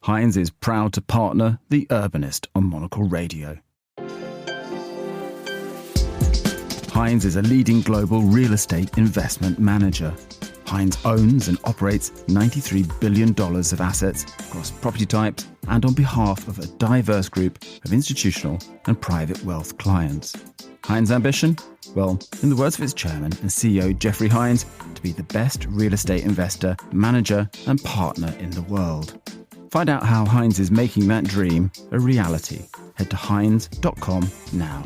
Hines is proud to partner The Urbanist on Monocle Radio. Hines is a leading global real estate investment manager. Hines owns and operates $93 billion of assets across property types and on behalf of a diverse group of institutional and private wealth clients. Hines' ambition? Well, in the words of its chairman and CEO Jeffrey Hines, to be the best real estate investor, manager and partner in the world. Find out how Hines is making that dream a reality. Head to hines.com now.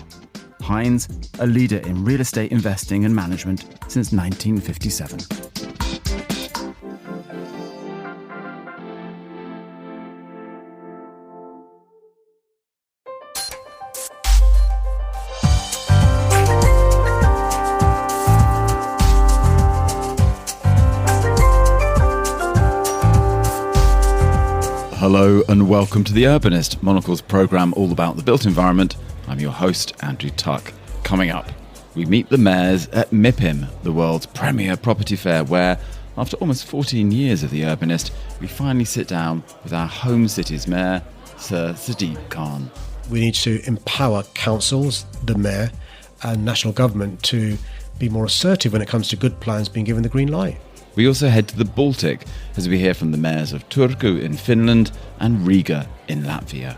Hines, a leader in real estate investing and management since 1957. Hello and welcome to The Urbanist, Monocle's programme all about the built environment. I'm your host, Andrew Tuck. Coming up, we meet the mayors at Mipim, the world's premier property fair, where, after almost 14 years of The Urbanist, we finally sit down with our home city's mayor, Sir Sadiq Khan. We need to empower councils, the mayor and national government to be more assertive when it comes to good plans being given the green light. We also head to the Baltic as we hear from the mayors of Turku in Finland and Riga in Latvia.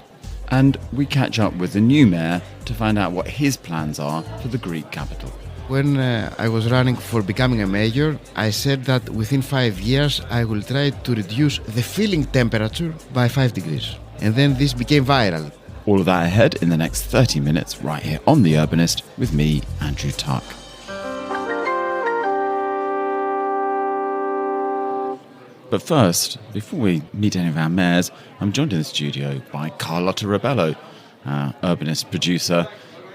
And we catch up with the new mayor to find out what his plans are for the Greek capital. When I was running for becoming a mayor, I said that within 5 years I will try to reduce the feeling temperature by 5 degrees. And then this became viral. All of that ahead in the next 30 minutes right here on The Urbanist with me, Andrew Tuck. But first, before we meet any of our mayors, I'm joined in the studio by Carlotta Rebello, our urbanist producer,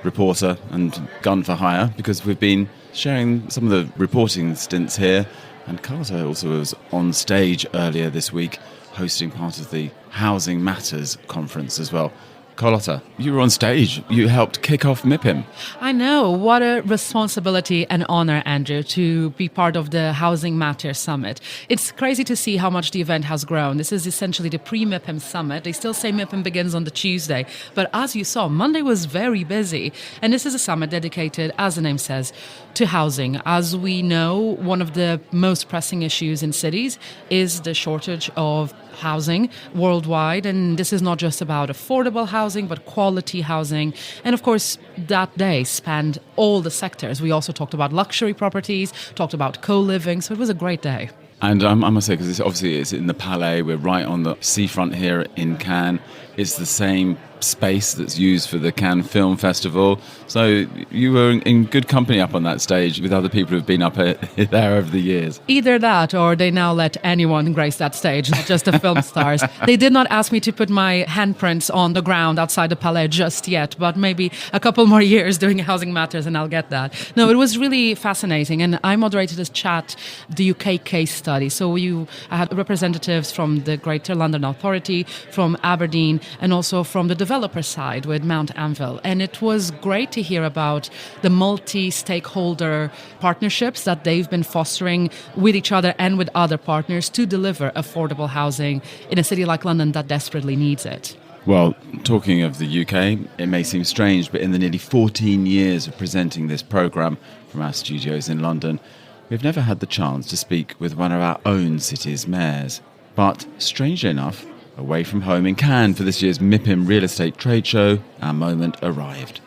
reporter and gun for hire, because we've been sharing some of the reporting stints here. And Carlotta also was on stage earlier this week, hosting part of the Housing Matters conference as well. Carlotta, you were on stage. You helped kick off Mipim. I know. What a responsibility and honor, Andrew, to be part of the Housing Matters Summit. It's crazy to see how much the event has grown. This is essentially the pre-Mipim Summit. They still say Mipim begins on the Tuesday. But as you saw, Monday was very busy. And this is a summit dedicated, as the name says, to housing. As we know, one of the most pressing issues in cities is the shortage of housing worldwide, and this is not just about affordable housing but quality housing. And of course that day spanned all the sectors. We also talked about luxury properties, talked about co-living, so it was a great day. And I must say, because it's in the Palais, we're right on the seafront here in Cannes. It's the same space that's used for the Cannes Film Festival. So you were in good company up on that stage with other people who've been up there over the years. Either that or they now let anyone grace that stage, not just the film stars. They did not ask me to put my handprints on the ground outside the Palais just yet, but maybe a couple more years doing Housing Matters and I'll get that. No, it was really fascinating, and I moderated this chat, the UK case study. So I had representatives from the Greater London Authority, from Aberdeen, and also from the developer side with Mount Anvil. And it was great to hear about the multi-stakeholder partnerships that they've been fostering with each other and with other partners to deliver affordable housing in a city like London that desperately needs it. Well, talking of the UK, it may seem strange, but in the nearly 14 years of presenting this programme from our studios in London, we've never had the chance to speak with one of our own city's mayors. But, strangely enough, away from home in Cannes for this year's Mipim Real Estate Trade Show, our moment arrived.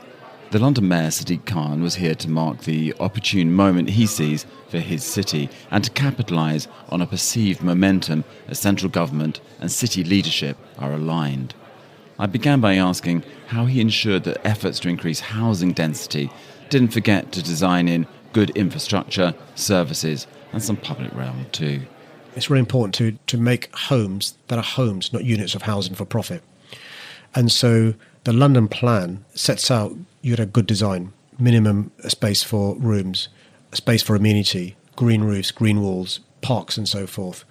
The London Mayor Sadiq Khan was here to mark the opportune moment he sees for his city and to capitalise on a perceived momentum as central government and city leadership are aligned. I began by asking how he ensured that efforts to increase housing density didn't forget to design in good infrastructure, services and some public realm too. It's really important to make homes that are homes, not units of housing for profit. And so the London plan sets out you had a good design, minimum space for rooms, a space for amenity, green roofs, green walls, parks and so forth.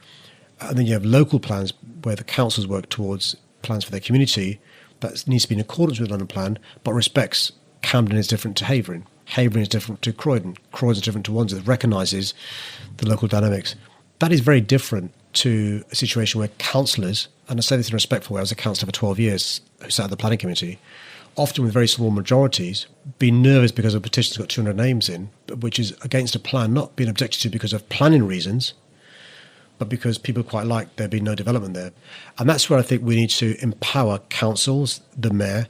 And then you have local plans where the councils work towards plans for their community that needs to be in accordance with the London plan, but respects Camden is different to Havering. Havering is different to Croydon. Croydon is different to Wandsworth. Recognises the local dynamics. That is very different to a situation where councillors, and I say this in a respectful way, I was a councillor for 12 years who sat at the planning committee, often with very small majorities, being nervous because a petition's got 200 names in, which is against a plan, not being objected to because of planning reasons, but because people quite like there being no development there. And that's where I think we need to empower councils, the mayor,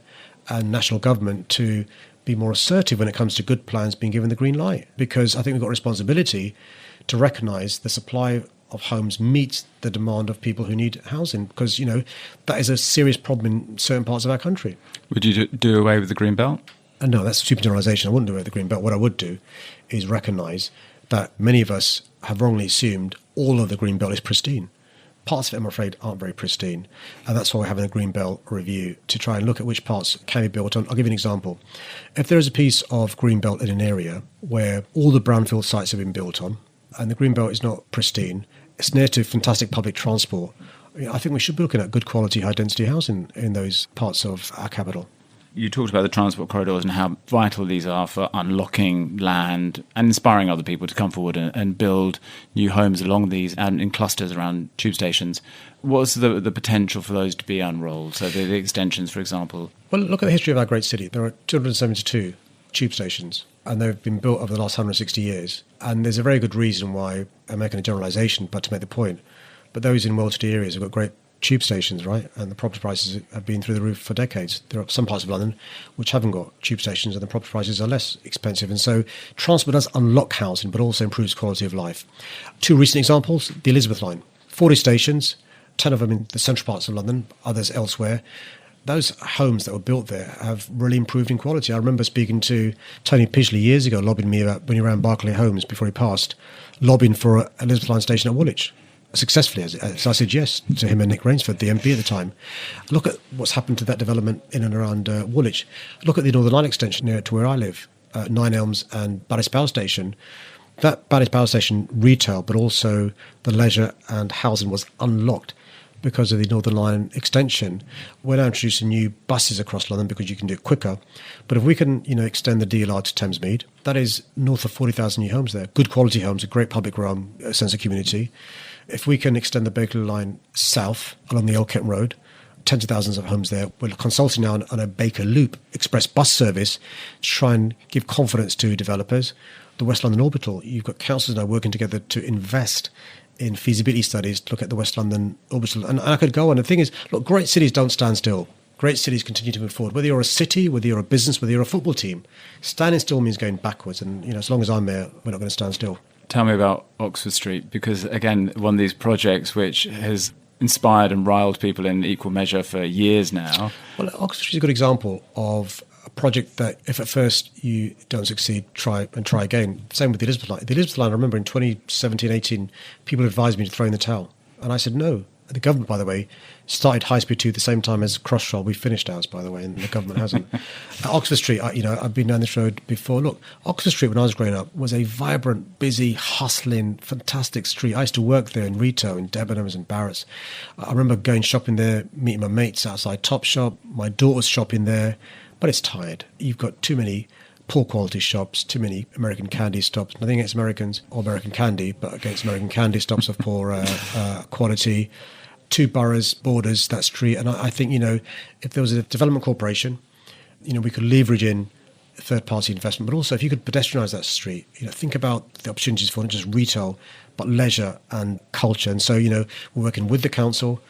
and national government to be more assertive when it comes to good plans being given the green light. Because I think we've got a responsibility to recognise the supply of homes meets the demand of people who need housing, because, you know, that is a serious problem in certain parts of our country. Would you do away with the green belt? And no, that's a stupid generalisation. I wouldn't do away with the green belt. What I would do is recognise that many of us have wrongly assumed all of the green belt is pristine. Parts of it, I'm afraid, aren't very pristine. And that's why we're having a green belt review to try and look at which parts can be built on. I'll give you an example. If there is a piece of green belt in an area where all the brownfield sites have been built on, and the green belt is not pristine, it's near to fantastic public transport, I think we should be looking at good quality, high density housing in those parts of our capital. You talked about the transport corridors and how vital these are for unlocking land and inspiring other people to come forward and build new homes along these and in clusters around tube stations. What's the potential for those to be unrolled? So the extensions, for example. Well, look at the history of our great city. There are 272 tube stations, and they've been built over the last 160 years. And there's a very good reason why I'm making a generalisation, but to make the point. But those in well-to-do areas have got great tube stations, right? And the property prices have been through the roof for decades. There are some parts of London which haven't got tube stations and the property prices are less expensive. And so transport does unlock housing, but also improves quality of life. Two recent examples, the Elizabeth line. 40 stations, 10 of them in the central parts of London, others elsewhere. Those homes that were built there have really improved in quality. I remember speaking to Tony Pidgley years ago, lobbying me about when he ran Berkeley Homes before he passed, lobbying for an Elizabeth line station at Woolwich. Successfully, as I said yes to him and Nick Rainsford, the MP at the time. Look at what's happened to that development in and around Woolwich. Look at the Northern Line extension near to where I live, Nine Elms and Barris Power Station. That Barris Power Station retail, but also the leisure and housing was unlocked because of the Northern Line extension. We're now introducing new buses across London because you can do it quicker. But if we can, extend the DLR to Thamesmead, that is north of 40,000 new homes there. Good quality homes, a great public realm, a sense of community. If we can extend the Bakerloo line south along the Old Kent Road, tens of thousands of homes there. We're consulting now on a Baker Loop express bus service to try and give confidence to developers. The West London Orbital, you've got councils now working together to invest in feasibility studies to look at the West London Orbital. And I could go on. The thing is, look, great cities don't stand still. Great cities continue to move forward. Whether you're a city, whether you're a business, whether you're a football team, standing still means going backwards. And, as long as I'm there, we're not going to stand still. Tell me about Oxford Street, because, again, one of these projects which has inspired and riled people in equal measure for years now. Well, Oxford Street is a good example of a project that if at first you don't succeed, try again. Same with the Elizabeth line. The Elizabeth line, I remember in 2017-18, people advised me to throw in the towel. And I said no. The government, by the way, started High Speed 2 at the same time as Crossrail. We finished ours, by the way, and the government hasn't. Oxford Street, I've been down this road before. Look, Oxford Street, when I was growing up, was a vibrant, busy, hustling, fantastic street. I used to work there in retail, in Debenhams and Barrett's. I remember going shopping there, meeting my mates outside Topshop. My daughter's shopping there, but it's tired. You've got too many poor quality shops, too many American candy stops. Nothing against Americans or American candy, but against American candy stops of poor quality. Two boroughs borders that street, and I think if there was a development corporation, we could leverage in third-party investment, but also if you could pedestrianise that street, think about the opportunities for not just retail but leisure and culture. And so we're working with the council,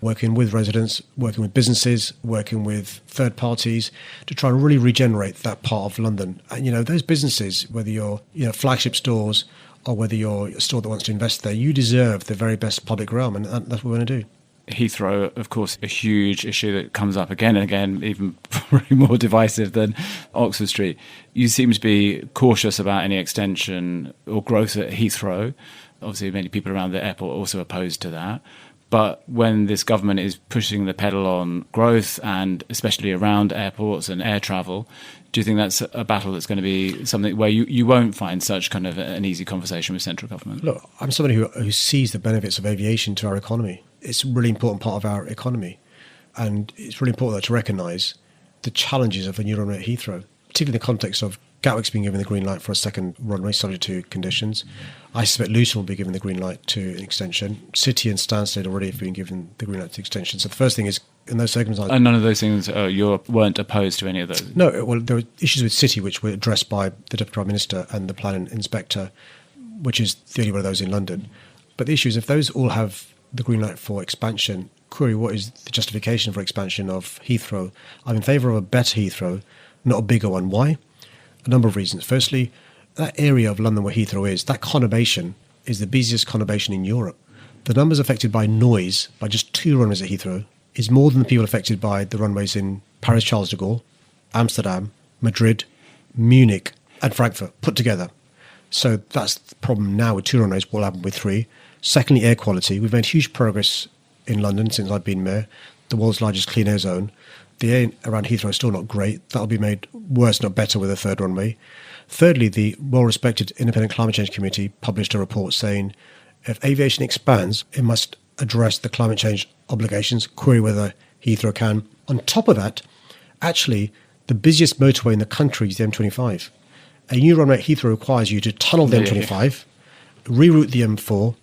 working with residents, working with businesses, working with third parties to try and really regenerate that part of London. And those businesses, whether you're flagship stores or whether you're a store that wants to invest there, you deserve the very best public realm, and that's what we're going to do. Heathrow, of course, a huge issue that comes up again and again, even probably more divisive than Oxford Street. You seem to be cautious about any extension or growth at Heathrow. Obviously, many people around the airport are also opposed to that. But when this government is pushing the pedal on growth, and especially around airports and air travel, do you think that's a battle that's going to be something where you won't find such kind of an easy conversation with central government? Look, I'm somebody who sees the benefits of aviation to our economy. It's a really important part of our economy. And it's really important to recognise the challenges of a new runway at Heathrow, particularly in the context of Gatwick's been given the green light for a second runway, subject to conditions. I suspect Luton will be given the green light to an extension. City and Stansted already have been given the green light to extension. So the first thing is, in those circumstances... And none of those things, you weren't opposed to any of those? No, well, there were issues with City which were addressed by the Deputy Prime Minister and the Planning Inspector, which is the only one of those in London. But the issue is, if those all have the green light for expansion, query what is the justification for expansion of Heathrow? I'm in favour of a better Heathrow, not a bigger one. Why? A number of reasons. Firstly, that area of London where Heathrow is, that conurbation is the busiest conurbation in Europe. The numbers affected by noise, by just 2 runways at Heathrow, is more than the people affected by the runways in Paris Charles de Gaulle, Amsterdam, Madrid, Munich and Frankfurt put together. So that's the problem now with 2 runways. What will happen with 3? Secondly, air quality. We've made huge progress in London since I've been mayor, the world's largest clean air zone. The air around Heathrow is still not great. That'll be made worse, not better, with a 3rd runway. Thirdly, the well-respected Independent Climate Change Committee published a report saying if aviation expands, it must address the climate change obligations, query whether Heathrow can. On top of that, actually, the busiest motorway in the country is the M25. A new runway at Heathrow requires you to tunnel the M25, reroute the M4,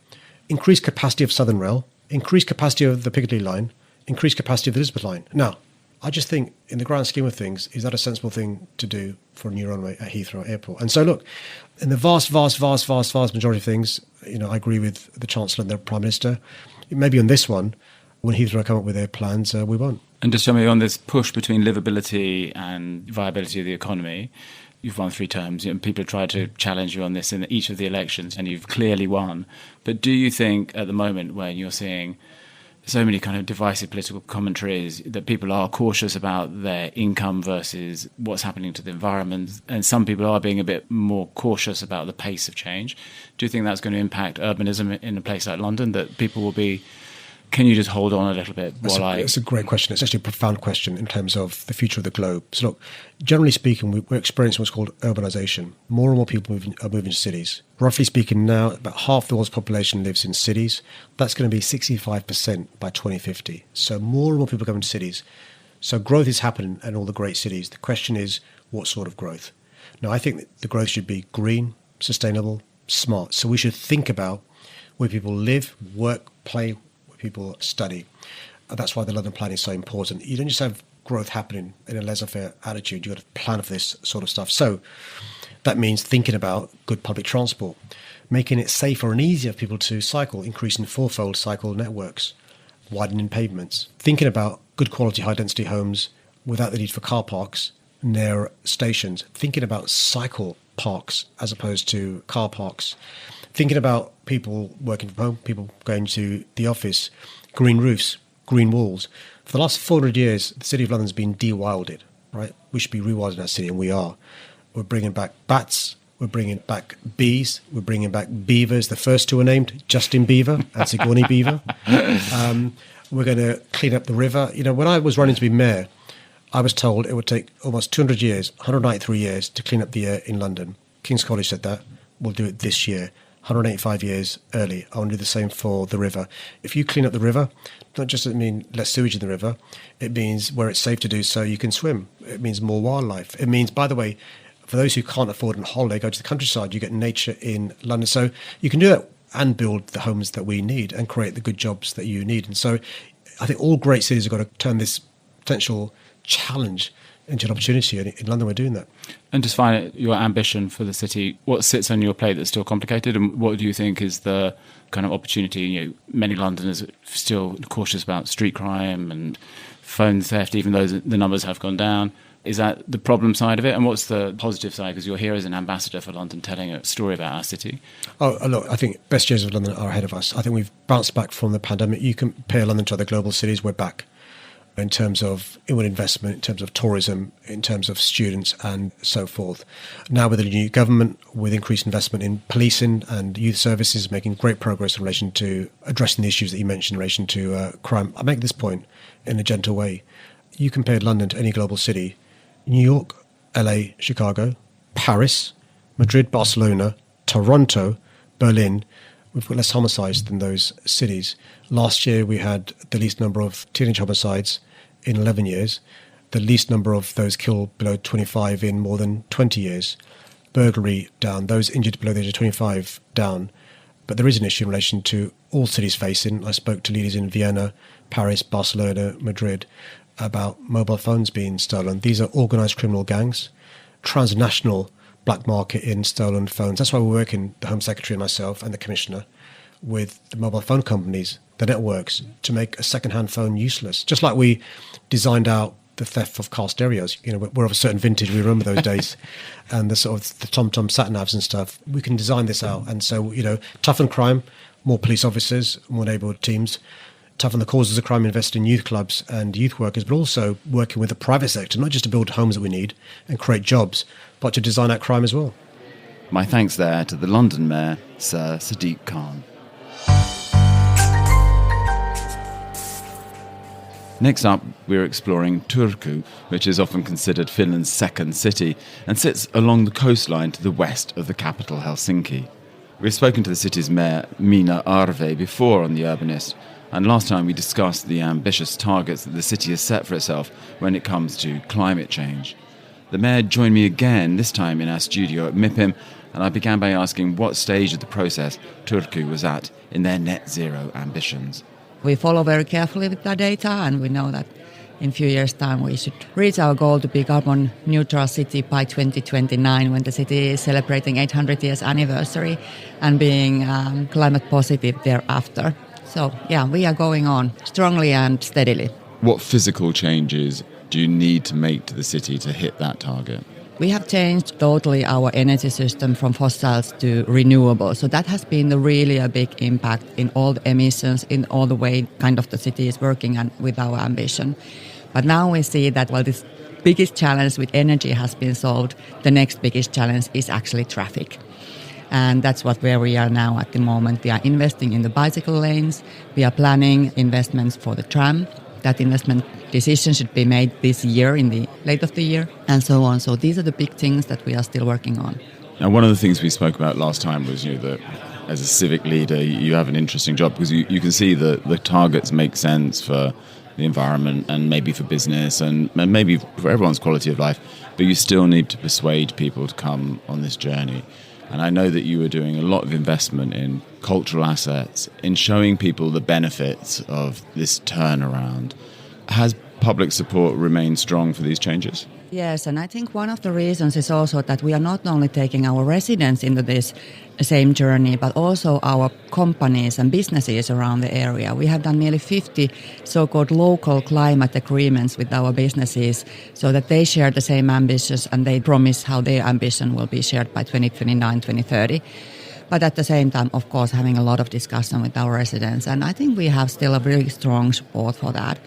increase capacity of Southern Rail, increase capacity of the Piccadilly line, increase capacity of the Elizabeth line. Now, I just think, in the grand scheme of things, is that a sensible thing to do for a new runway at Heathrow Airport? And so, look, in the vast majority of things, I agree with the Chancellor and the Prime Minister. Maybe on this one, when Heathrow come up with their plans, we won't. And just tell me, on this push between livability and viability of the economy, you've won 3 terms. People have tried to challenge you on this in each of the elections, and you've clearly won. But do you think, at the moment, when you're seeing so many kind of divisive political commentaries, that people are cautious about their income versus what's happening to the environment, and some people are being a bit more cautious about the pace of change? Do you think that's going to impact urbanism in a place like London, that people will be, can you just hold on a little bit while It's a great question. It's actually a profound question in terms of the future of the globe. So look, generally speaking, we're experiencing what's called urbanisation. More and more people are moving to cities. Roughly speaking now, about half the world's population lives in cities. That's going to be 65% by 2050. So more and more people are going to cities. So growth is happening in all the great cities. The question is, what sort of growth? Now, I think that the growth should be green, sustainable, smart. So we should think about where people live, work, play, people study. That's why the London plan is so important. You don't just have growth happening in a laissez-faire attitude. You've got to plan for this sort of stuff. So that means thinking about good public transport, making it safer and easier for people to cycle, increasing 4-fold cycle networks, widening pavements, thinking about good quality high-density homes without the need for car parks near stations, thinking about cycle parks as opposed to car parks, thinking about people working from home, people going to the office, green roofs, green walls. For the last 400 years, the City of London's been de-wilded, right? We should be rewilding our city, and we are. We're bringing back bats, we're bringing back bees, we're bringing back beavers. The first 2 are named Justin Beaver and Sigourney Beaver. We're going to clean up the river. When I was running to be mayor, I was told it would take almost 200 years, 193 years, to clean up the air in London. King's College said that. We'll do it this year. 185 years early. I want to do the same for the river. If you clean up the river, not just does it mean less sewage in the river, it means where it's safe to do so, you can swim. It means more wildlife. It means, by the way, for those who can't afford a holiday, go to the countryside, you get nature in London. So you can do that and build the homes that we need and create the good jobs that you need. And so I think all great cities have got to turn this potential challenge into an opportunity. And in London, we're doing that. And just find your ambition for the city, what sits on your plate that's still complicated, and what do you think is the kind of opportunity? Many Londoners are still cautious about street crime and phone theft, even though the numbers have gone down. Is that the problem side of it? And what's the positive side? Because you're here as an ambassador for London, telling a story about our city. Oh, look, I think best years of London are ahead of us. I think we've bounced back from the pandemic. You compare London to other global cities, we're back in terms of inward investment, in terms of tourism, in terms of students and so forth. Now with the new government, with increased investment in policing and youth services, making great progress in relation to addressing the issues that you mentioned in relation to crime. I make this point in a gentle way. You compare London to any global city, New York, LA, Chicago, Paris, Madrid, Barcelona, Toronto, Berlin, we've got less homicides than those cities. Last year, we had the least number of teenage homicides in 11 years. the least number of those killed below 25 in more than 20 years. Burglary down, those injured below the age of 25 down. But there is an issue in relation to all cities facing. I spoke to leaders in Vienna, Paris, Barcelona, Madrid about mobile phones being stolen. These are organised criminal gangs, transnational black market in stolen phones. That's why we're working, the Home Secretary and myself and the Commissioner, with the mobile phone companies, the networks, to make a second-hand phone useless. Just like we designed out the theft of car stereos. You know, we're of a certain vintage, we remember those days, and the sort of the TomTom sat-navs and stuff. We can design this out. And so, you know, toughen crime, more police officers, more neighbourhood teams, toughen the causes of crime, invest in youth clubs and youth workers, but also working with the private sector, not just to build homes that we need and create jobs, but to design out crime as well. My thanks there to the London Mayor, Sir Sadiq Khan. Next up, we're exploring Turku, which is often considered Finland's second city and sits along the coastline to the west of the capital, Helsinki. We've spoken to the city's mayor, Minna Arve, before on The Urbanist, and last time we discussed the ambitious targets that the city has set for itself when it comes to climate change. The mayor joined me again, this time in our studio at Mipim, and I began by asking what stage of the process Turku was at in their net zero ambitions. We follow very carefully with the data, and we know that in a few years' time we should reach our goal to be carbon neutral city by 2029, when the city is celebrating 800 years anniversary, and being climate positive thereafter. So, yeah, we are going on strongly and steadily. What physical changes do you need to make to the city to hit that target? We have changed totally our energy system from fossils to renewables. So that has been really a big impact in all the emissions, in all the way kind of the city is working and with our ambition. But now we see that while this biggest challenge with energy has been solved, the next biggest challenge is actually traffic. And that's where we are now at the moment. We are investing in the bicycle lanes. We are planning investments for the tram. That investment decision should be made this year, in the late of the year, and so on. So these are the big things that we are still working on. Now, one of the things we spoke about last time was, that as a civic leader, you have an interesting job because you can see that the targets make sense for the environment and maybe for business and maybe for everyone's quality of life, but you still need to persuade people to come on this journey. And I know that you were doing a lot of investment in cultural assets, in showing people the benefits of this turnaround. Has public support remained strong for these changes? Yes, and I think one of the reasons is also that we are not only taking our residents into this same journey, but also our companies and businesses around the area. We have done nearly 50 so-called local climate agreements with our businesses so that they share the same ambitions and they promise how their ambition will be shared by 2029, 2030. But at the same time, of course, having a lot of discussion with our residents. And I think we have still a very strong support for that.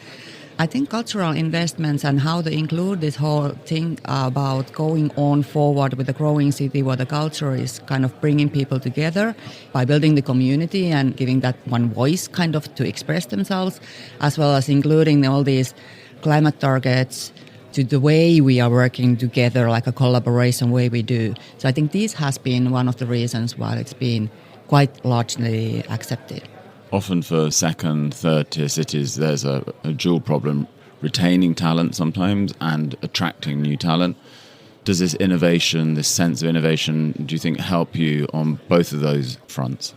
I think cultural investments and how to include this whole thing about going on forward with a growing city where the culture is kind of bringing people together by building the community and giving that one voice kind of to express themselves, as well as including all these climate targets to the way we are working together, like a collaboration way we do. So I think this has been one of the reasons why it's been quite largely accepted. Often for second, third tier cities, there's a dual problem, retaining talent sometimes and attracting new talent. Does this innovation, this sense of innovation, do you think help you on both of those fronts?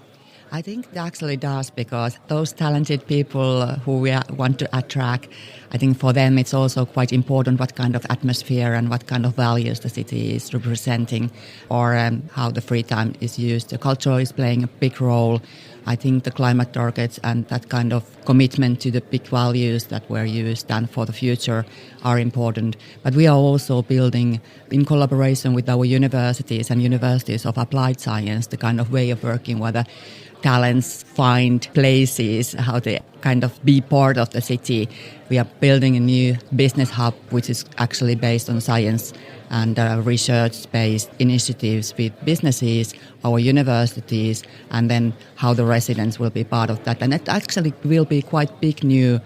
I think it actually does, because those talented people who we want to attract, I think for them it's also quite important what kind of atmosphere and what kind of values the city is representing, or how the free time is used. The culture is playing a big role. I think the climate targets and that kind of commitment to the big values that were used and for the future are important. But we are also building, in collaboration with our universities and universities of applied science, the kind of way of working where the talents find places, how they kind of be part of the city. We are building a new business hub, which is actually based on science and research-based initiatives with businesses, our universities, and then how the residents will be part of that. And it actually will be quite big new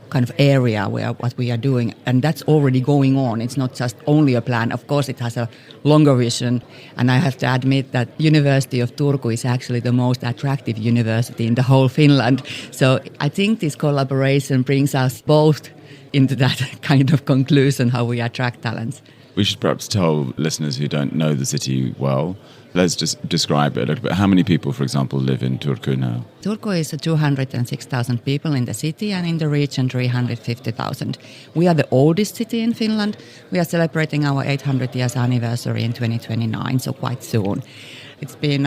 kind of area where what we are doing, and that's already going on. It's not just only a plan. Of course, it has a longer vision, and I have to admit that University of Turku is actually the most attractive university in the whole Finland. So I think this collaboration brings us both into that kind of conclusion how we attract talents. We should perhaps tell listeners who don't know the city well, let's just describe it a little bit. How many people, for example, live in Turku now? Turku is 206,000 people in the city, and in the region 350,000. We are the oldest city in Finland. We are celebrating our 800 years anniversary in 2029, so quite soon. It's been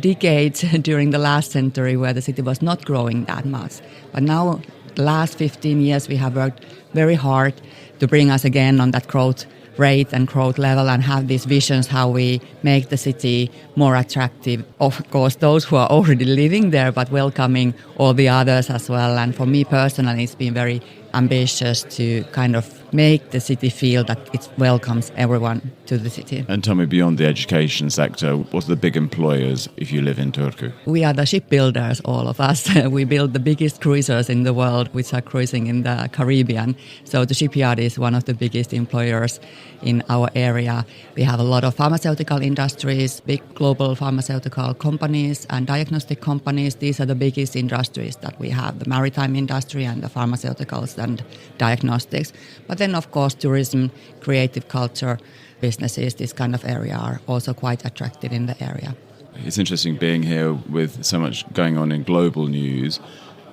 decades during the last century where the city was not growing that much. But now, the last 15 years, we have worked very hard to bring us again on that growth rate and growth level and have these visions how we make the city more attractive. Of course, those who are already living there, but welcoming all the others as well. And for me personally, it's been very ambitious to kind of make the city feel that it welcomes everyone to the city. And tell me, beyond the education sector, what are the big employers if you live in Turku? We are the shipbuilders, all of us. We build the biggest cruisers in the world, which are cruising in the Caribbean. So the shipyard is one of the biggest employers in our area. We have a lot of pharmaceutical industries, big global pharmaceutical companies and diagnostic companies. These are the biggest industries that we have, the maritime industry and the pharmaceuticals and diagnostics. But then, of course, tourism, creative culture, businesses, this kind of area are also quite attractive in the area. It's interesting being here with so much going on in global news.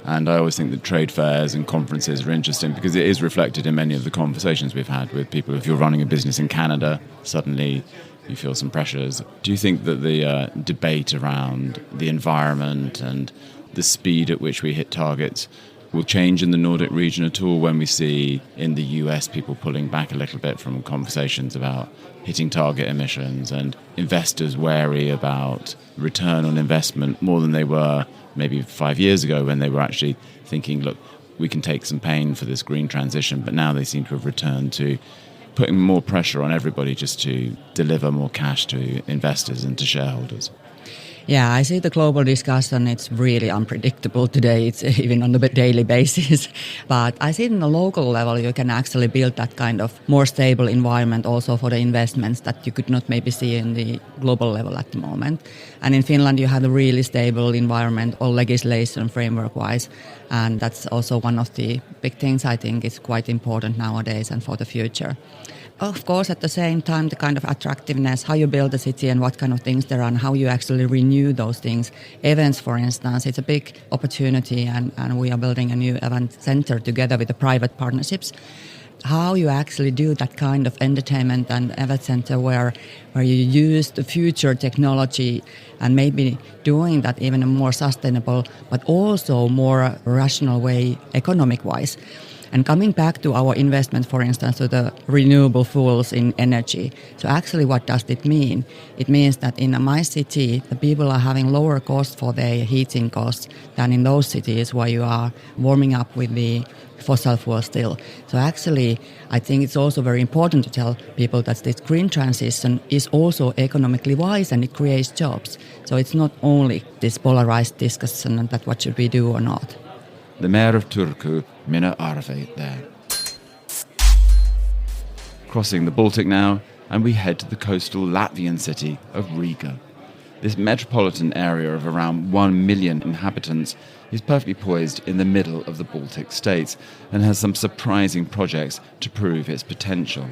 And I always think that trade fairs and conferences are interesting because it is reflected in many of the conversations we've had with people. If you're running a business in Canada, suddenly you feel some pressures. Do you think that the debate around the environment and the speed at which we hit targets will change in the Nordic region at all when we see in the US people pulling back a little bit from conversations about hitting target emissions and investors wary about return on investment more than they were maybe 5 years ago when they were actually thinking, look, we can take some pain for this green transition, but now they seem to have returned to putting more pressure on everybody just to deliver more cash to investors and to shareholders. Yeah, I see the global discussion, it's really unpredictable today, it's even on a daily basis. But I see in the local level you can actually build that kind of more stable environment also for the investments that you could not maybe see in the global level at the moment. And in Finland you have a really stable environment or legislation framework-wise. And that's also one of the big things I think is quite important nowadays and for the future. Of course, at the same time, the kind of attractiveness, how you build the city and what kind of things there are and how you actually renew those things. Events, for instance, it's a big opportunity and we are building a new event center together with the private partnerships. How you actually do that kind of entertainment and event center where you use the future technology and maybe doing that even a more sustainable but also more rational way economic-wise. And coming back to our investment, for instance, to the renewable fuels in energy. So actually what does it mean? It means that in my city, the people are having lower costs for their heating costs than in those cities where you are warming up with the fossil fuel still. So actually, I think it's also very important to tell people that this green transition is also economically wise and it creates jobs. So it's not only this polarized discussion that what should we do or not. The mayor of Turku, Minna Arve, there. Crossing the Baltic now, and we head to the coastal Latvian city of Riga. This metropolitan area of around 1 million inhabitants is perfectly poised in the middle of the Baltic states and has some surprising projects to prove its potential.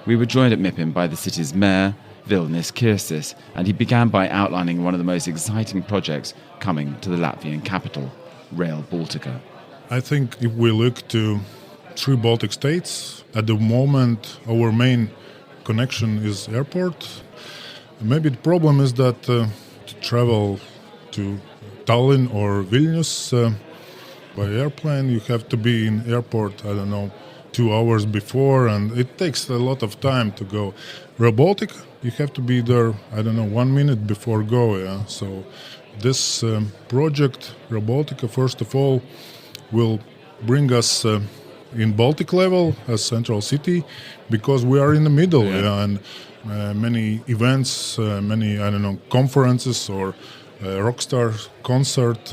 We were joined at Mipim by the city's mayor, Vilnis Kirsis, and he began by outlining one of the most exciting projects coming to the Latvian capital, Rail Baltica. I think if we look to 3 Baltic states, at the moment our main connection is airport. Maybe the problem is that to travel to Tallinn or Vilnius by airplane, you have to be in airport, 2 hours before, and it takes a lot of time to go. Rail Baltica, you have to be there, 1 minute before go, yeah. So this project, Rail Baltica, first of all, will bring us in Baltic level as central city because we are in the middle, yeah, and many events, many conferences or rockstar concert.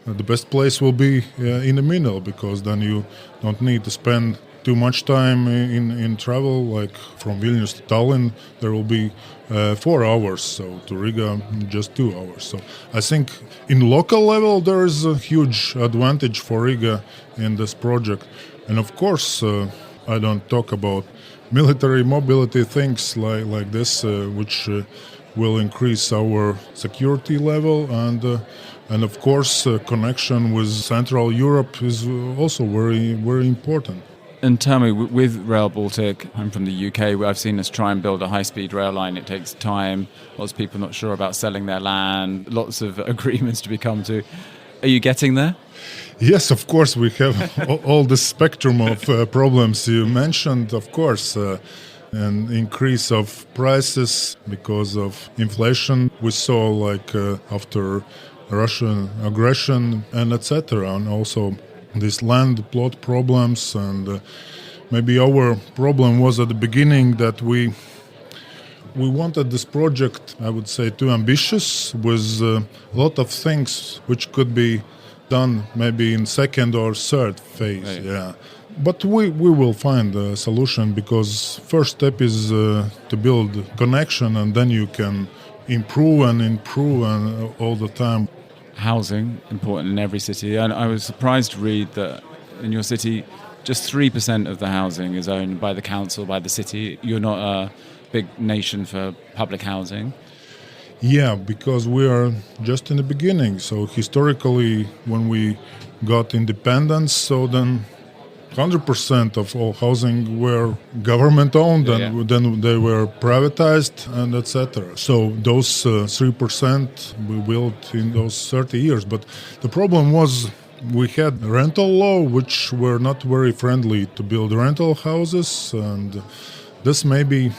The best place will be in the middle because then you don't need to spend too much time in travel, like from Vilnius to Tallinn there will be 4 hours, so to Riga just 2 hours. So I think in local level there is a huge advantage for Riga in this project. And of course, I don't talk about military mobility things like this, which will increase our security level, and of course, connection with Central Europe is also very, very important. And tell me, with Rail Baltic, I'm from the UK, where I've seen us try and build a high-speed rail line. It takes time. Lots of people not sure about selling their land. Lots of agreements to be come to. Are you getting there? Yes, of course, we have all the spectrum of problems you mentioned, of course. An increase of prices because of inflation. We saw after Russian aggression and etc. And also these land plot problems, and maybe our problem was at the beginning that we wanted this project, I would say, too ambitious, with a lot of things which could be done maybe in second or third phase. Right. Yeah, but we will find a solution, because first step is to build connection, and then you can improve and all the time. Housing, important in every city. And I was surprised to read that in your city, just 3% of the housing is owned by the council, by the city. You're not a big nation for public housing. Yeah, because we are just in the beginning. So historically, when we got independence, so then 100% of all housing were government-owned, and then they were privatized, and etc. So those 3% we built in those 30 years. But the problem was we had rental law, which were not very friendly to build rental houses, and this maybe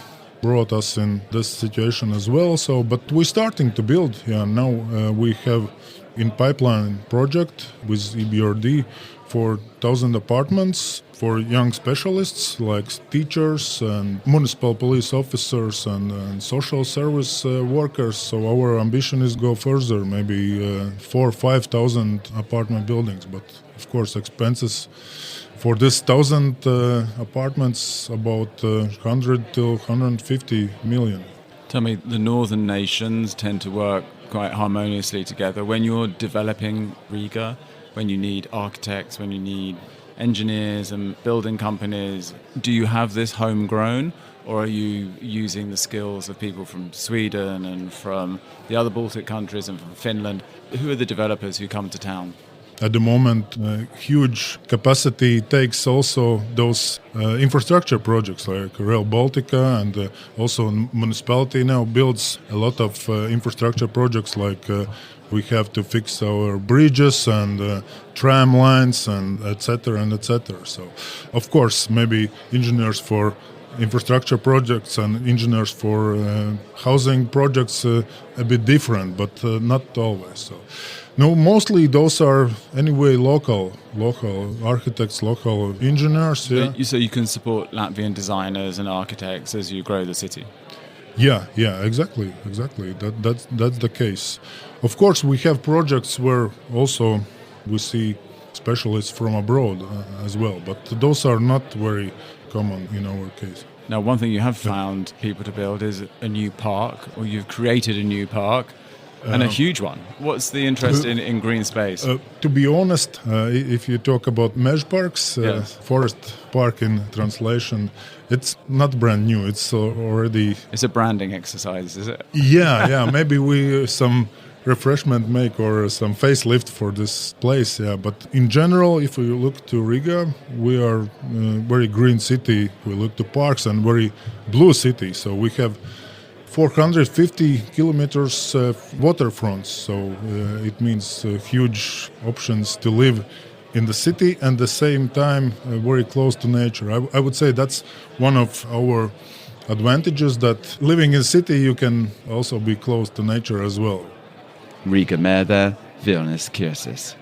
brought us in this situation as well. So, but we're starting to build. Yeah, now we have in pipeline project with EBRD for 1,000 apartments for young specialists like teachers and municipal police officers and social service workers. So our ambition is go further, maybe 4,000 or 5,000 apartment buildings. But of course, expenses for this 1,000 apartments about 100 to 150 million. Tell me, the northern nations tend to work quite harmoniously together. When you're developing Riga, when you need architects, when you need engineers and building companies, do you have this homegrown, or are you using the skills of people from Sweden and from the other Baltic countries and from Finland? Who are the developers who come to town? At the moment, huge capacity takes also those infrastructure projects like Rail Baltica, and also municipality now builds a lot of infrastructure projects like we have to fix our bridges and tram lines and etc. and etc. So, of course, maybe engineers for infrastructure projects and engineers for housing projects a bit different, but not always. So, no, mostly those are anyway local architects, local engineers. Yeah. So you can support Latvian designers and architects as you grow the city. Yeah, exactly. That's the case. Of course, we have projects where also we see specialists from abroad as well, but those are not very common in our case. Now, one thing you have found people to build is a new park, or you've created a new park, and a huge one. What's the interest in green space? To be honest, if you talk about mesh parks, Yes. forest park in translation, it's not brand new. It's already... It's a branding exercise, is it? Yeah. Maybe we some refreshment make or some facelift for this place. Yeah, but in general, if we look to Riga, we are a very green city. We look to parks and very blue city. So we have 450 kilometers waterfronts. So it means huge options to live in the city and at the same time very close to nature. I would say that's one of our advantages, that living in a city you can also be close to nature as well. Riga Merda, Vilnius Kirsis.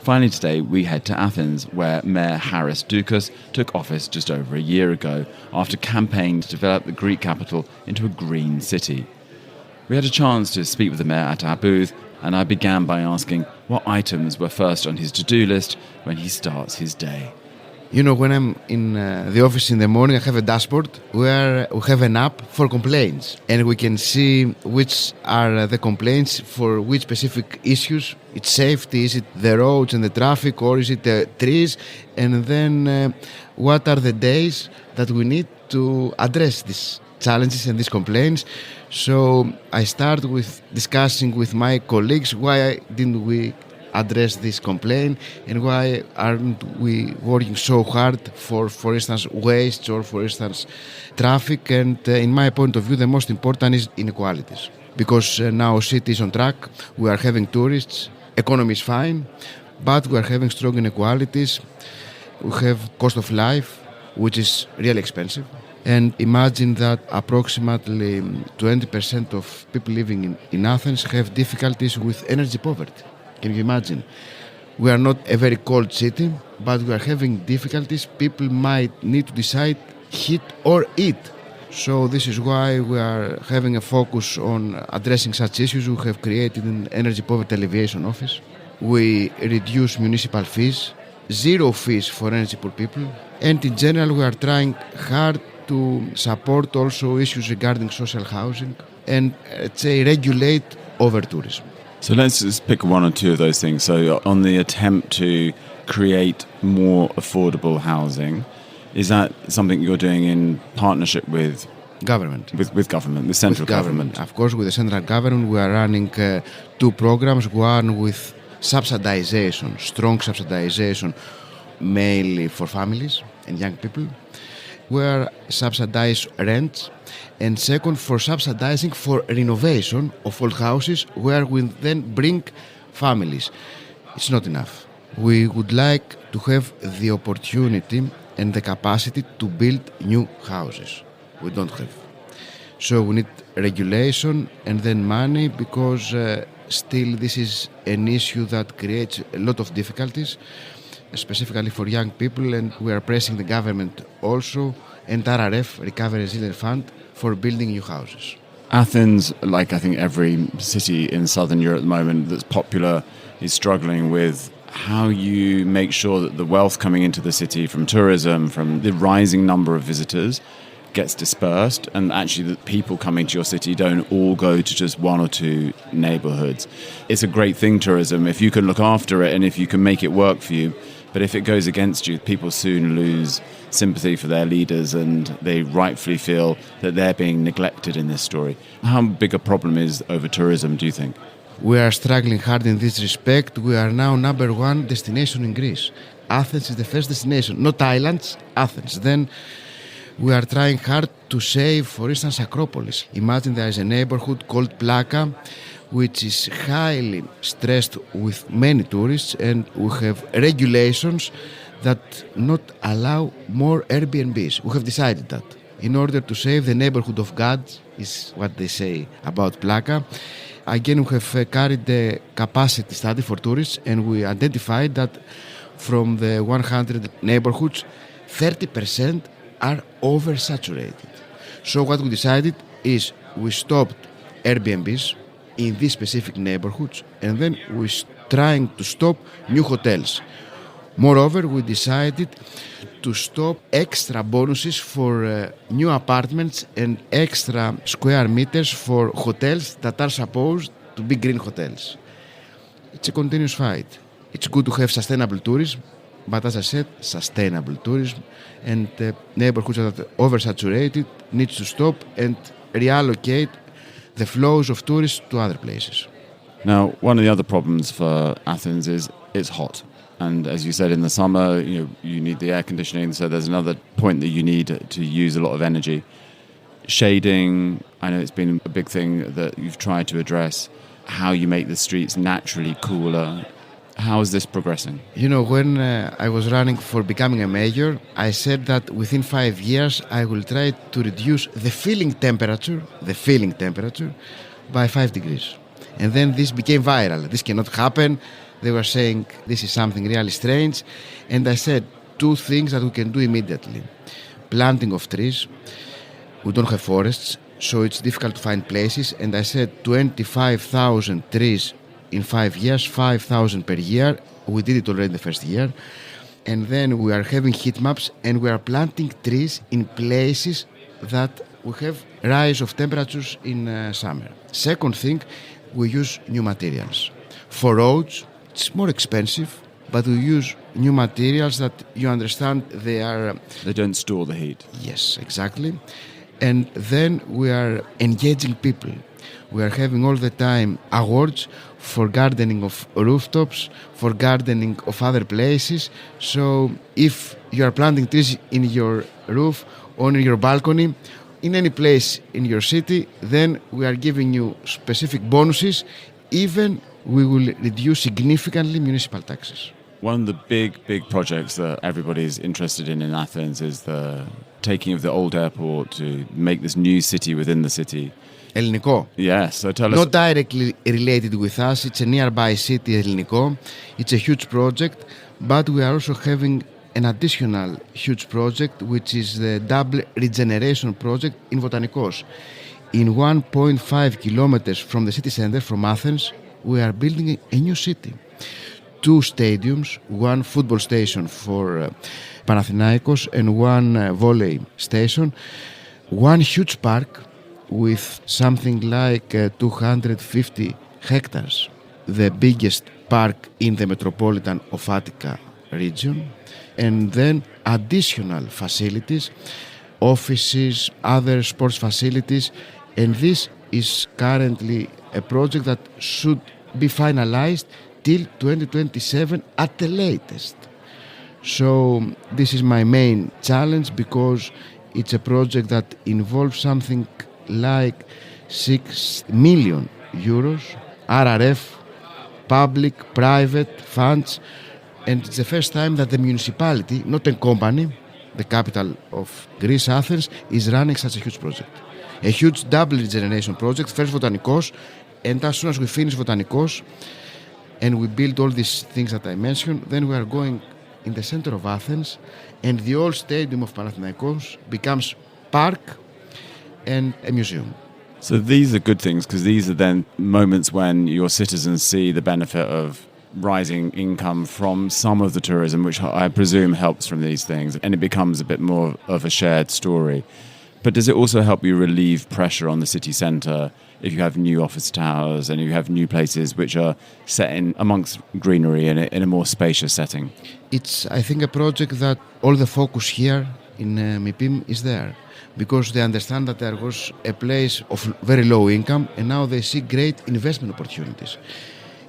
Finally today, we head to Athens, where Mayor Haris Doukas took office just over a year ago after campaigning to develop the Greek capital into a green city. We had a chance to speak with the mayor at our booth, and I began by asking what items were first on his to-do list when he starts his day. You know, when I'm in the office in the morning, I have a dashboard where we have an app for complaints. And we can see which are the complaints for which specific issues. It's safety, is it the roads and the traffic, or is it the trees? And then what are the days that we need to address these challenges and these complaints. So I start with discussing with my colleagues why didn't we address this complaint and why aren't we working so hard for instance, waste or, for instance, traffic. And in my point of view, the most important is inequalities. Because now city is on track, we are having tourists, economy is fine, but we are having strong inequalities. We have cost of life, which is really expensive. And imagine that approximately 20% of people living in Athens have difficulties with energy poverty. Can you imagine? We are not a very cold city, but we are having difficulties. People might need to decide heat or eat. So this is why we are having a focus on addressing such issues. We have created an energy poverty alleviation office. We reduce municipal fees, 0 fees for energy poor people. And in general, we are trying hard to support also issues regarding social housing and, let's say, regulate over-tourism. So let's just pick one or two of those things. So on the attempt to create more affordable housing, is that something you're doing in partnership with government? With government, the central government? Of course, with the central government, we are running 2 programs. One with subsidization, strong subsidization, mainly for families and young people, where subsidize rents, and second for subsidizing for renovation of old houses, where we then bring families. It's not enough. We would like to have the opportunity and the capacity to build new houses. We don't have. So we need regulation and then money, because still this is an issue that creates a lot of difficulties, specifically for young people, and we are pressing the government also and RRF, Recovery Resilience Fund, for building new houses. Athens, like I think every city in southern Europe at the moment that's popular, is struggling with how you make sure that the wealth coming into the city from tourism, from the rising number of visitors, gets dispersed, and actually the people coming to your city don't all go to just 1 or 2 neighborhoods. It's a great thing, tourism, if you can look after it and if you can make it work for you. But if it goes against you, people soon lose sympathy for their leaders, and they rightfully feel that they're being neglected in this story. How big a problem is over tourism, do you think? We are struggling hard in this respect. We are now number 1 destination in Greece. Athens is the first destination, not islands, Athens. Then we are trying hard to save, for instance, Acropolis. Imagine there is a neighborhood called Plaka, which is highly stressed with many tourists, and we have regulations that not allow more Airbnbs. We have decided that in order to save the neighborhood of gods, is what they say about Plaka. Again, we have carried the capacity study for tourists, and we identified that from the 100 neighborhoods, 30% are oversaturated. So what we decided is we stopped Airbnbs in these specific neighborhoods, and then we're trying to stop new hotels. Moreover, we decided to stop extra bonuses for new apartments and extra square meters for hotels that are supposed to be green hotels. It's a continuous fight. It's good to have sustainable tourism, but as I said, sustainable tourism, and neighborhoods that are oversaturated needs to stop and reallocate the flows of tourists to other places. Now, one of the other problems for Athens is it's hot. And as you said, in the summer, you need the air conditioning. So there's another point that you need to use a lot of energy. Shading, I know it's been a big thing that you've tried to address, how you make the streets naturally cooler. How is this progressing? You know, when I was running for becoming a mayor, I said that within 5 years, I will try to reduce the feeling temperature by 5 degrees. And then this became viral. This cannot happen. They were saying this is something really strange. And I said 2 things that we can do immediately. Planting of trees. We don't have forests, so it's difficult to find places. And I said 25,000 trees in 5 years, 5,000 per year. We did it already the first year. and then we are having heat maps, and we are planting trees in places that we have rise of temperatures in summer. Second thing, we use new materials. For roads, it's more expensive, but we use new materials that you understand They don't store the heat. Yes, exactly. And then we are engaging people. We are having all the time awards for gardening of rooftops, for gardening of other places. So if you are planting trees in your roof or in your balcony, in any place in your city, then we are giving you specific bonuses. Even we will reduce significantly municipal taxes. One of the big projects that everybody's interested in Athens is the taking of the old airport to make this new city within the city. Ελληνικό. Yes, so tell us. Not directly related with us. It's a nearby city, Ελληνικό. It's a huge project, but we are also having an additional huge project, which is the double regeneration project in Botanikos. In 1.5 kilometers from the city center, from Athens, we are building a new city. 2 stadiums, 1 football station for Panathinaikos and 1 volley station, 1 huge park with something like 250 hectares, the biggest park in the metropolitan of Attica region, and then additional facilities, offices, other sports facilities, and this is currently a project that should be finalized till 2027 at the latest. So this is my main challenge, because it's a project that involves something like 6 million euros, RRF, public, private funds, and it's the first time that the municipality, not a company, the capital of Greece, Athens, is running such a huge project. A huge double regeneration project, first Botanikos, and as soon as we finish Botanikos and we build all these things that I mentioned, then we are going in the center of Athens, and the old stadium of Panathinaikos becomes park and a museum. So these are good things, because these are then moments when your citizens see the benefit of rising income from some of the tourism, which I presume helps from these things, and it becomes a bit more of a shared story. But does it also help you relieve pressure on the city centre if you have new office towers and you have new places which are set in amongst greenery in a more spacious setting? It's, I think, a project that all the focus here in Mipim is there, because they understand that there was a place of very low income, and now they see great investment opportunities.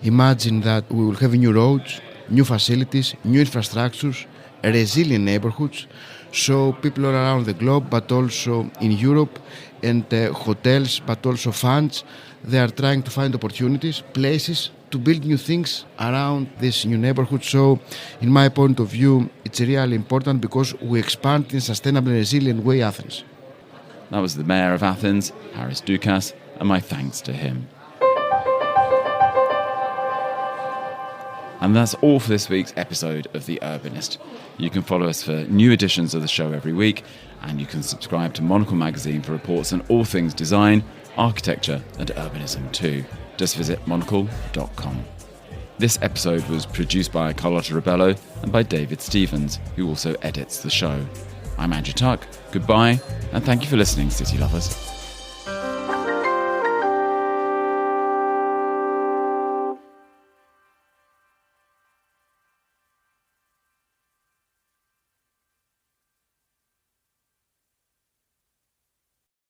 Imagine that we will have new roads, new facilities, new infrastructures, resilient neighborhoods, so people all around the globe, but also in Europe, and hotels, but also funds, they are trying to find opportunities, places to build new things around this new neighborhood. So, in my point of view, it's really important, because we expand in a sustainable and resilient way Athens. That was the Mayor of Athens, Haris Doukas, and my thanks to him. And that's all for this week's episode of The Urbanist. You can follow us for new editions of the show every week, and you can subscribe to Monocle magazine for reports on all things design, architecture and urbanism too. Just visit monocle.com. This episode was produced by Carlotta Rebello and by David Stevens, who also edits the show. I'm Andrew Tuck. Goodbye, and thank you for listening, City Lovers.